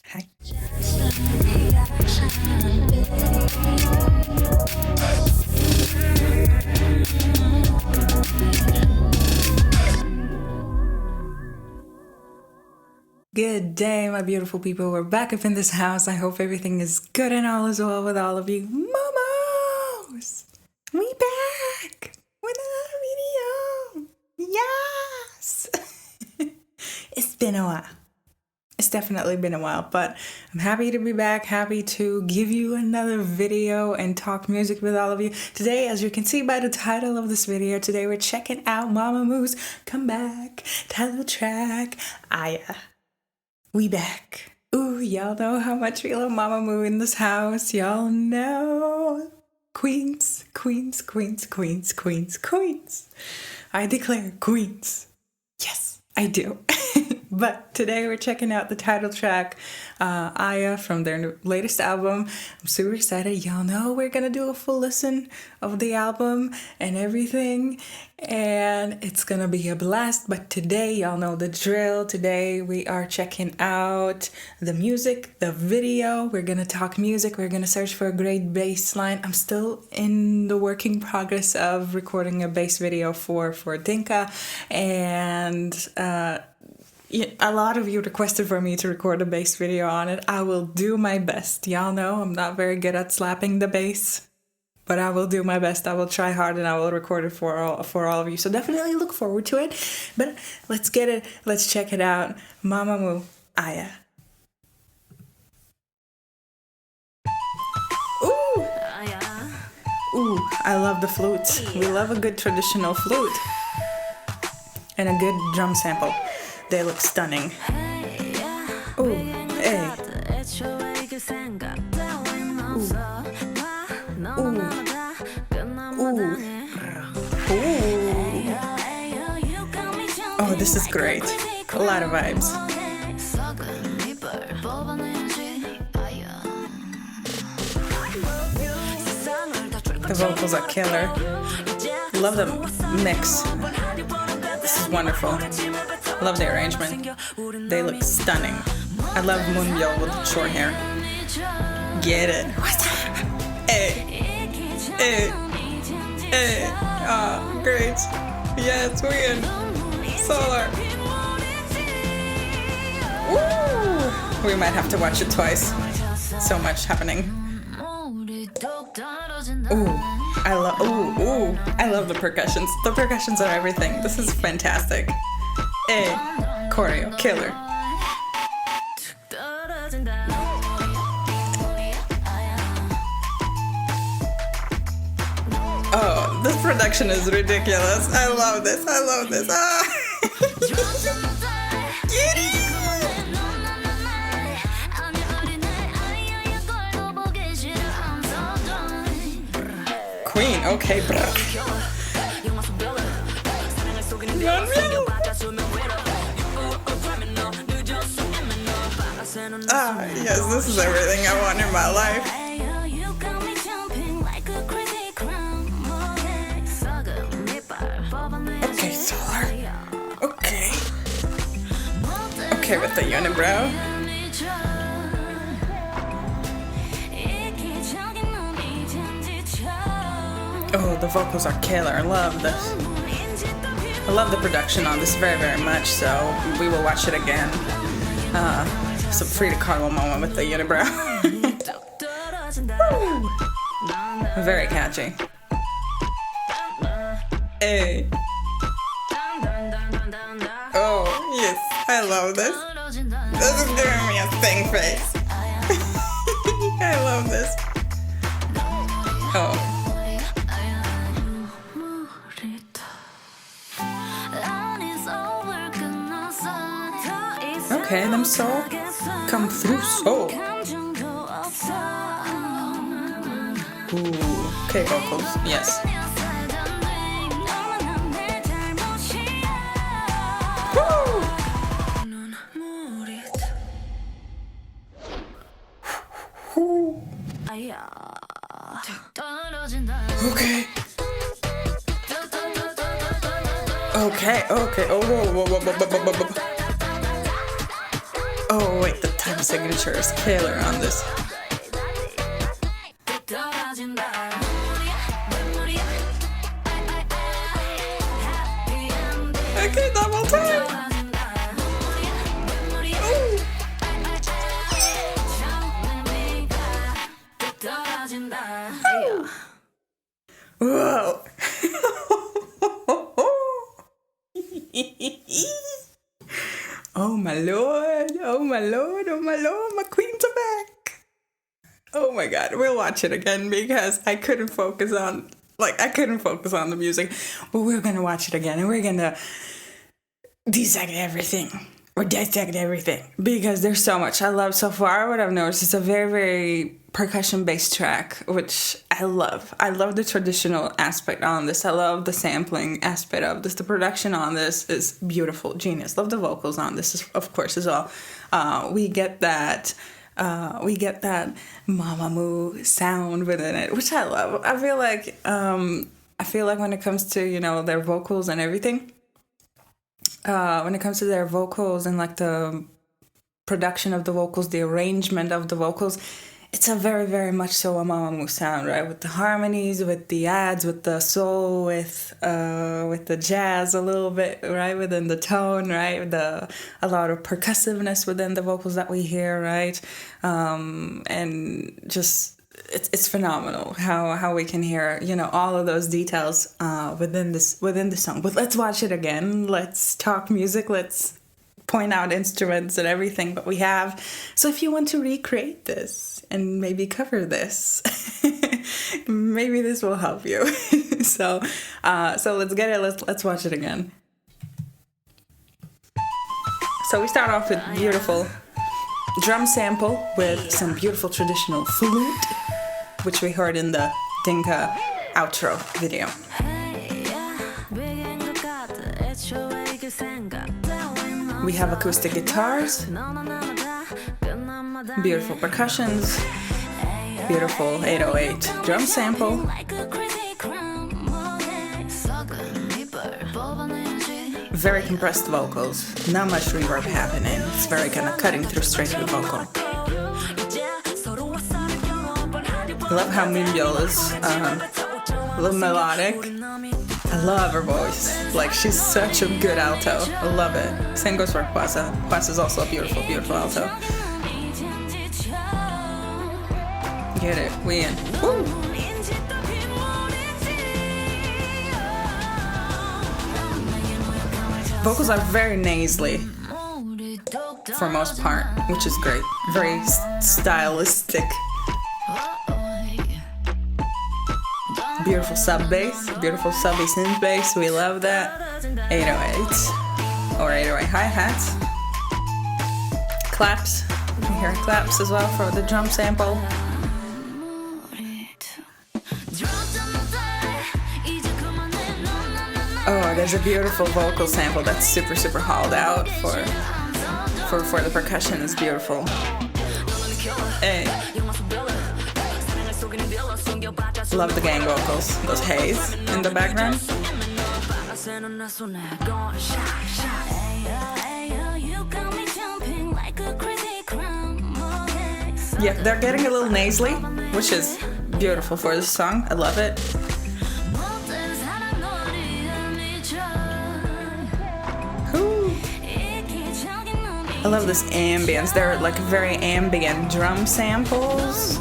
Hi. Good day, my beautiful people. We're back up in this house. I hope everything is good and all is well with all of you. Momos! We back with another video. Yes! It's been a while. It's definitely been a while, but I'm happy to be back, happy to give you another video and talk music with all of you. Today, as you can see by the title of this video, today we're checking out Mamamoo's comeback title track, Aya. We back. Ooh, y'all know how much we love Mamamoo in this house. Y'all know. Queens, queens, queens, queens, queens, queens. I declare queens. Yes, I do. But today we're checking out the title track, Aya, from their latest album. I'm super excited. Y'all know we're gonna do a full listen of the album and everything, and it's gonna be a blast. But today, y'all know the drill. Today we are checking out the music, the video. We're gonna talk music. We're gonna search for a great bass line. I'm still in the working progress of recording a bass video for Dinka, and a lot of you requested for me to record a bass video on it. I will do my best. Y'all know I'm not very good at slapping the bass, but I will do my best. I will try hard and I will record it for all of you. So definitely look forward to it. But let's get it. Let's check it out. Mamamoo, Aya. Ooh! Ooh, I love the flute. We love a good traditional flute. And a good drum sample. They look stunning. Ooh, hey. Ooh. Ooh. Ooh. Oh, this is great. A lot of vibes. The vocals are killer. Love the mix. This is wonderful. Love the arrangement. They look stunning. I love Moonbyul with the short hair. Get it. What's up? Hey. Hey. Hey. Oh, great. Yeah, it's weird. Solar. Woo! We might have to watch it twice. So much happening. Ooh. I love the percussions. The percussions are everything. This is fantastic. Hey, choreo, killer. Oh, this production is ridiculous. I love this. I love this. Ah. Get it! Queen, okay. Ah, yes, this is everything I want in my life. Okay, Solar. Okay. Okay with the unibrow. Oh, the vocals are killer. I love this. I love the production on this very, very much, so we will watch it again. So free to Carlo moment with the unibrow. Very catchy. Hey. Oh, yes. I love this. This is giving me a sing face. I love this. Oh. Okay, them soul come through soul. Ooh, okay, vocals, yes. Woo! Okay. Okay. Oh, whoa. Oh, wait, the time signature is killer on this. Okay, double time. Whoa. Oh my lord, oh my lord, oh my lord, my queens are back. Oh my god, we'll watch it again because I couldn't focus on the music. But we're gonna watch it again and we're gonna dissect everything. Or dissect everything. Because there's so much I love so far. What I've noticed is a very, very percussion-based track, which I love. I love the traditional aspect on this. I love the sampling aspect of this. The production on this is beautiful, genius. Love the vocals on this, of course, as well. We get that Mamamoo sound within it, which I love. I feel like when it comes to, you know, their vocals and everything, when it comes to their vocals and like the production of the vocals, the arrangement of the vocals, it's a very, very much so a Mamamoo sound, right? With the harmonies, with the adds, with the soul, with the jazz a little bit, right? Within the tone, right? A lot of percussiveness within the vocals that we hear, right? And just it's phenomenal how we can hear, you know, all of those details within the song. But let's watch it again. Let's talk music. Let's point out instruments and everything that we have. So if you want to recreate this and maybe cover this, maybe this will help you. So let's get it. Let's watch it again. So we start off with beautiful drum sample with some beautiful traditional flute, which we heard in the Dinka outro video. We have acoustic guitars, beautiful percussions, beautiful 808 drum sample, very compressed vocals, not much reverb happening. It's very kind of cutting through straight to the vocal. I love how Minbyul is a little melodic. I love her voice. Like, she's such a good alto. I love it. Same goes for Kwasa. Kwasa's also a beautiful, beautiful alto. Get it. We in. Woo! Vocals are very nasally for most part, which is great. Very stylistic. Beautiful sub bass, beautiful subby synth bass. We love that. 808 or 808 hi-hats. Claps. We hear claps as well for the drum sample. Oh, there's a beautiful vocal sample that's super, super hauled out for the percussion. It's beautiful. Hey. Love the gang vocals. Those haze in the background. Yeah, they're getting a little nasally, which is beautiful for this song. I love it. I love this ambience. They're like very ambient drum samples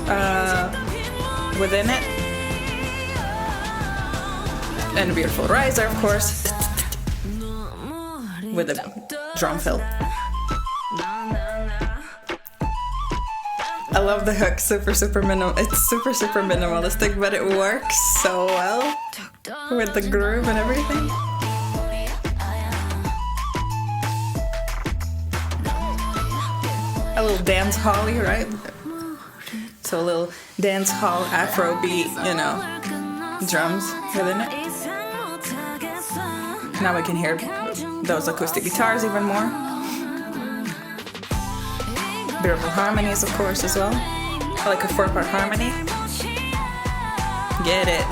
within it. And a beautiful riser, of course, with a drum fill. I love the hook. Super, super minimal. It's super, super minimalistic, but it works so well with the groove and everything. A little dance hall-y, right? So a little dance hall Afro beat, you know, drums within it. Now we can hear those acoustic guitars even more. Beautiful harmonies, of course, as well. I like a 4-part harmony. Get it.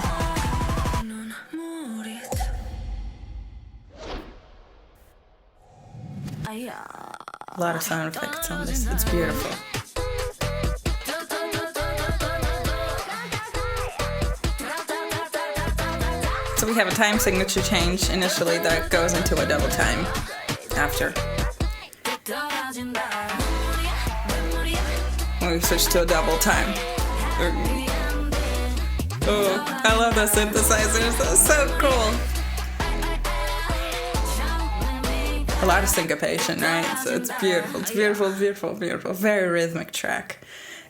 A lot of sound effects on this. It's beautiful. So we have a time signature change initially that goes into a double time after. When we switch to a double time. Oh, I love the synthesizers. That's so cool. A lot of syncopation, right? So it's beautiful. It's beautiful, beautiful, beautiful. Very rhythmic track.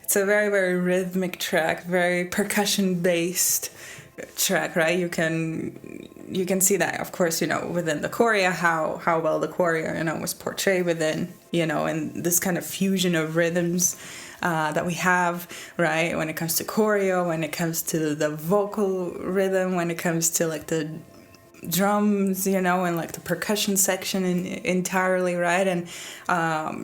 It's a very, very rhythmic track, very percussion-based track, right? You can see that, of course, within the choreo, how well the choreo, was portrayed within, and this kind of fusion of rhythms that we have, right? When it comes to choreo, when it comes to the vocal rhythm, when it comes to like the drums, and like the percussion section entirely, right? And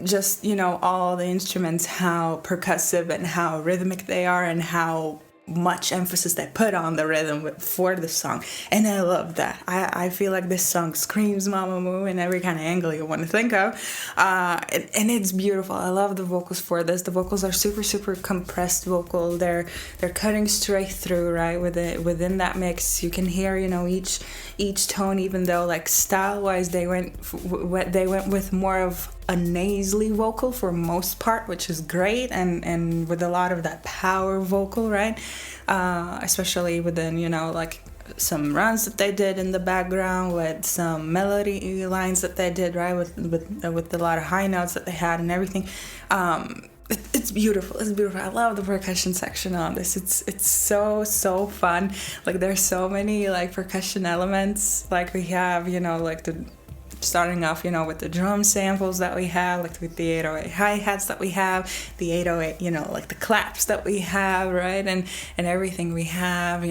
just, all the instruments, how percussive and how rhythmic they are, and how much emphasis they put on the rhythm for the song. And I love that. I feel like this song screams Mamamoo in every kind of angle you want to think of. And it's beautiful. I love the vocals for this. The vocals are super, super compressed vocal. They're cutting straight through, right? Within that mix, you can hear, each tone, even though like style-wise they went with more of a nasally vocal for most part, which is great, and with a lot of that power vocal, right? Especially within, like some runs that they did in the background, with some melody lines that they did, right? With a lot of high notes that they had and everything. It's beautiful. It's beautiful. I love the percussion section on this. It's so fun. Like there's so many like percussion elements. Like we have, like starting off, with the drum samples that we have, like with the 808 hi-hats that we have, the 808, like the claps that we have, right? And everything we have,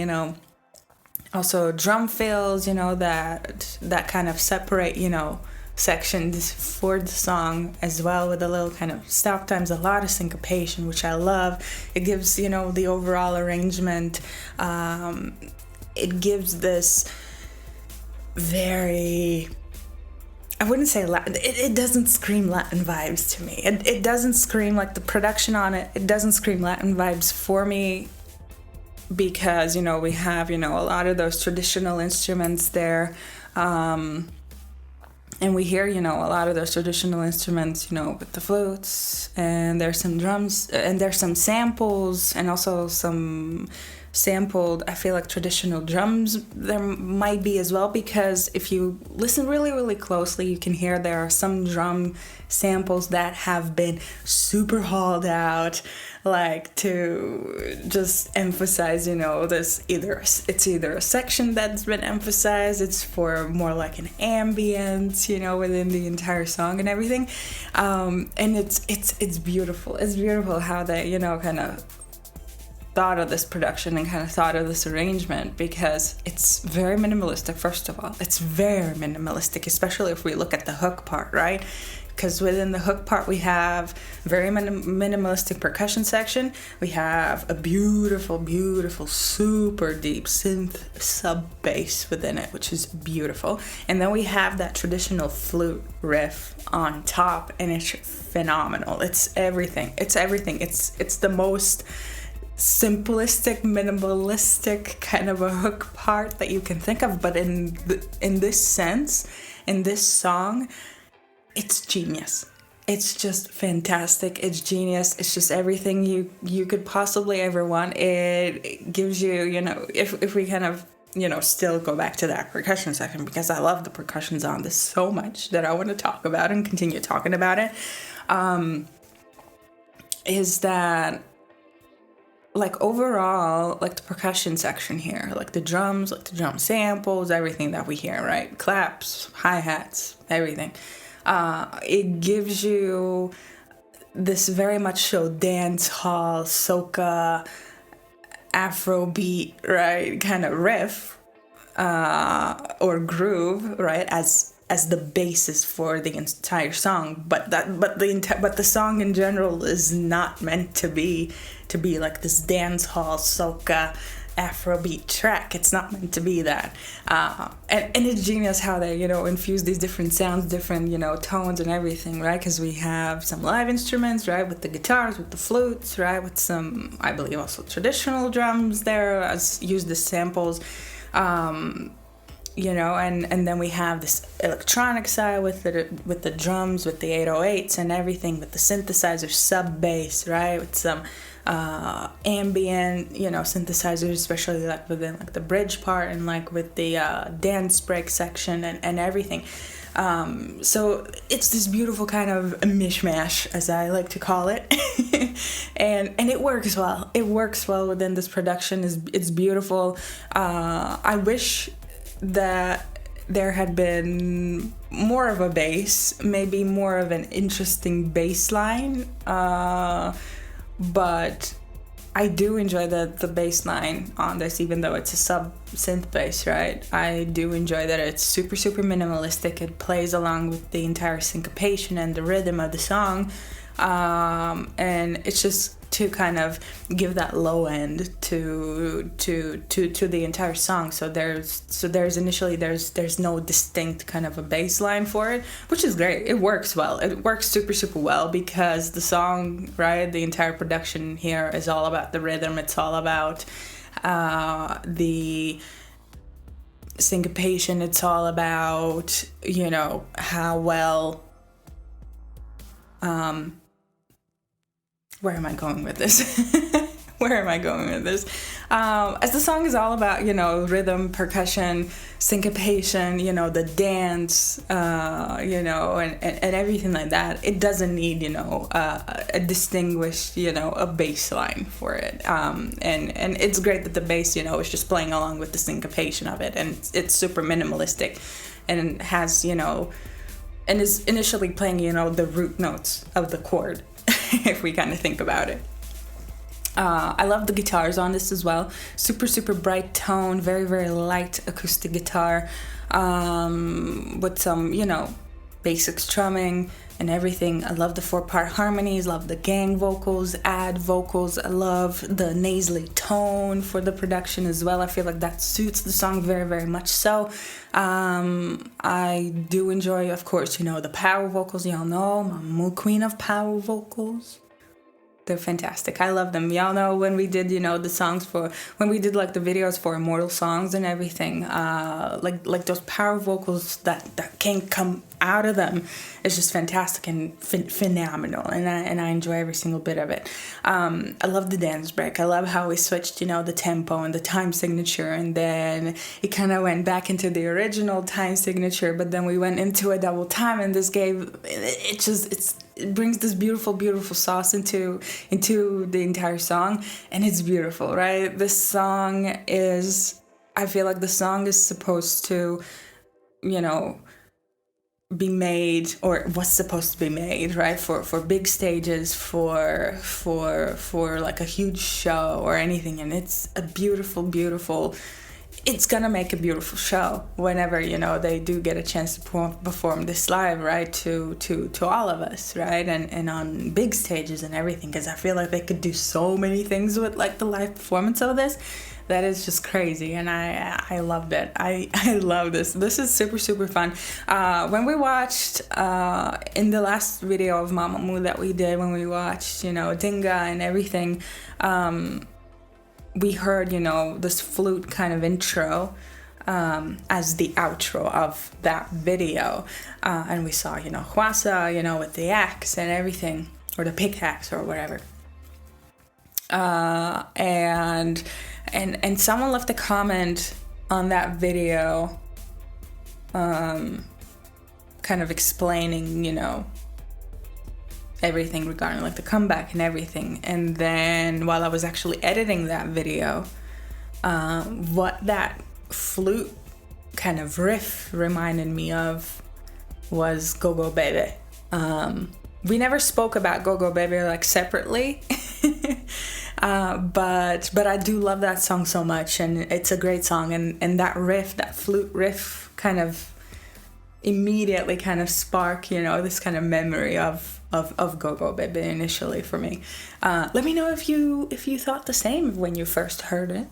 also drum fills, that kind of separate, sections for the song as well, with a little kind of stop times, a lot of syncopation, which I love. It gives, the overall arrangement, it gives this very, I wouldn't say Latin. It doesn't scream Latin vibes to me. It doesn't scream, like the production on it. It doesn't scream Latin vibes for me, because we have a lot of those traditional instruments there, and we hear a lot of those traditional instruments with the flutes, and there's some drums, and there's some samples, and also some sampled, I feel like, traditional drums there might be as well, because if you listen really, really closely, you can hear there are some drum samples that have been super hauled out, like to just emphasize, this it's either a section that's been emphasized, it's for more like an ambience, within the entire song and everything, and it's beautiful. It's beautiful how they, kind of thought of this production and kind of thought of this arrangement, because it's very minimalistic. First of all, it's very minimalistic, especially if we look at the hook part, right? Because within the hook part we have very minimalistic percussion section. We have a beautiful, beautiful, super deep synth sub bass within it, which is beautiful. And then we have that traditional flute riff on top, and it's phenomenal. It's everything. It's the most simplistic, minimalistic kind of a hook part that you can think of, but in this sense, in this song, it's genius. It's just fantastic. It's genius. It's just everything you could possibly ever want. It gives you, if we kind of, still go back to that percussion section, because I love the percussions on this so much that I want to talk about and continue talking about it, is that, like, overall, like the percussion section here, like the drums, like the drum samples, everything that we hear, right? Claps, hi-hats, everything. It gives you this very much so dance hall, soca, Afrobeat, right? Kind of riff, or groove, right? As the basis for the entire song, but the song in general is not meant to be like this dance hall soca Afrobeat track. It's not meant to be that. And it's genius how they, infuse these different sounds, different, tones and everything, right? Because we have some live instruments, right? With the guitars, with the flutes, right? With some, I believe, also traditional drums there, as used as samples. And then we have this electronic side with the drums, with the 808s and everything, with the synthesizer sub bass, right? With some ambient, synthesizers, especially like within like the bridge part and like with the dance break section and everything. So it's this beautiful kind of mishmash, as I like to call it, and it works well. It works well within this production. It's beautiful. I wish that there had been more of a bass, maybe more of an interesting bass line, but I do enjoy the bass line on this, even though it's a sub synth bass, right? I do enjoy that it's super, super minimalistic. It plays along with the entire syncopation and the rhythm of the song, and it's just to kind of give that low end to the entire song. So there's initially no distinct kind of a bass line for it, which is great. It works well. It works super, super well because the song, right, the entire production here is all about the rhythm. It's all about the syncopation. It's all about, how well where am I going with this? As the song is all about, rhythm, percussion, syncopation, the dance, and everything like that. It doesn't need, a distinguished, a bass line for it. And it's great that the bass, is just playing along with the syncopation of it. And it's super minimalistic and has, and is initially playing, the root notes of the chord. If we kind of think about it. I love the guitars on this as well. Super, super bright tone, very, very light acoustic guitar, with some, basic strumming and everything. I love the 4-part harmonies, love the gang vocals, add vocals. I love the nasally tone for the production as well. I feel like that suits the song very, very much so. I do enjoy, of course, the power vocals. Y'all know, Mamamoo, queen of power vocals. They're fantastic. I love them. Y'all know when we did, when we did like the videos for Immortal Songs and everything, like those power vocals that can come out of them is just fantastic and phenomenal. And I enjoy every single bit of it. I love the dance break. I love how we switched, the tempo and the time signature, and then it kind of went back into the original time signature, but then we went into a double time, and this gave it brings this beautiful, beautiful sauce into the entire song, and it's beautiful, right? This song I feel like the song is supposed to, be made, or was supposed to be made, right, for big stages, for like a huge show or anything, and it's a beautiful. It's gonna make a beautiful show whenever they do get a chance to perform this live, right, to all of us, right, and on big stages and everything, because I feel like they could do so many things with like the live performance of this that is just crazy, and I loved it. I love this. This is super, super fun. When we watched in the last video of Mamamoo that we did, when we watched Dinga and everything, we heard, this flute kind of intro as the outro of that video. And we saw, Hwasa, with the axe and everything, or the pickaxe or whatever. And someone left a comment on that video, kind of explaining, everything regarding like the comeback and everything. And then while I was actually editing that video, what that flute kind of riff reminded me of was Go Go Baby. We never spoke about Go Go Baby like separately, but I do love that song so much, and it's a great song, and that riff, that flute riff, kind of immediately kind of spark this kind of memory of Go Go Baby initially for me. Let me know if you thought the same when you first heard it.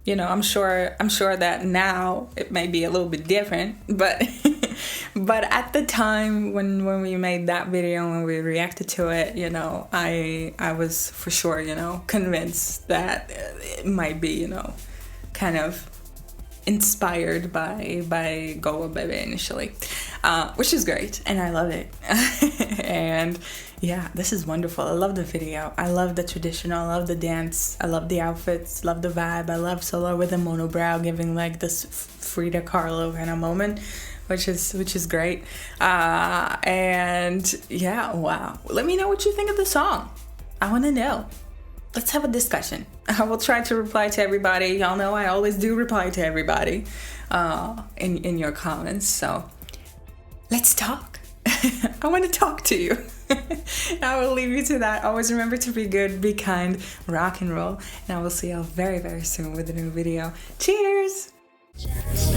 I'm sure that now it may be a little bit different, but but at the time when we made that video, when we reacted to it, I was for sure, convinced that it might be, kind of inspired by Goa Bebe initially, which is great, and I love it. And yeah, this is wonderful. I love the video. I love the traditional. I love the dance. I love the outfits. Love the vibe. I love Solo with a monobrow, giving like this Frida Kahlo kind of moment, which is great. And yeah, wow. Let me know what you think of the song. I want to know. Let's have a discussion. I will try to reply to everybody. Y'all know I always do reply to everybody in your comments. So let's talk. I want to talk to you. I will leave you to that. Always remember to be good, be kind, rock and roll. And I will see y'all very, very soon with a new video. Cheers! Just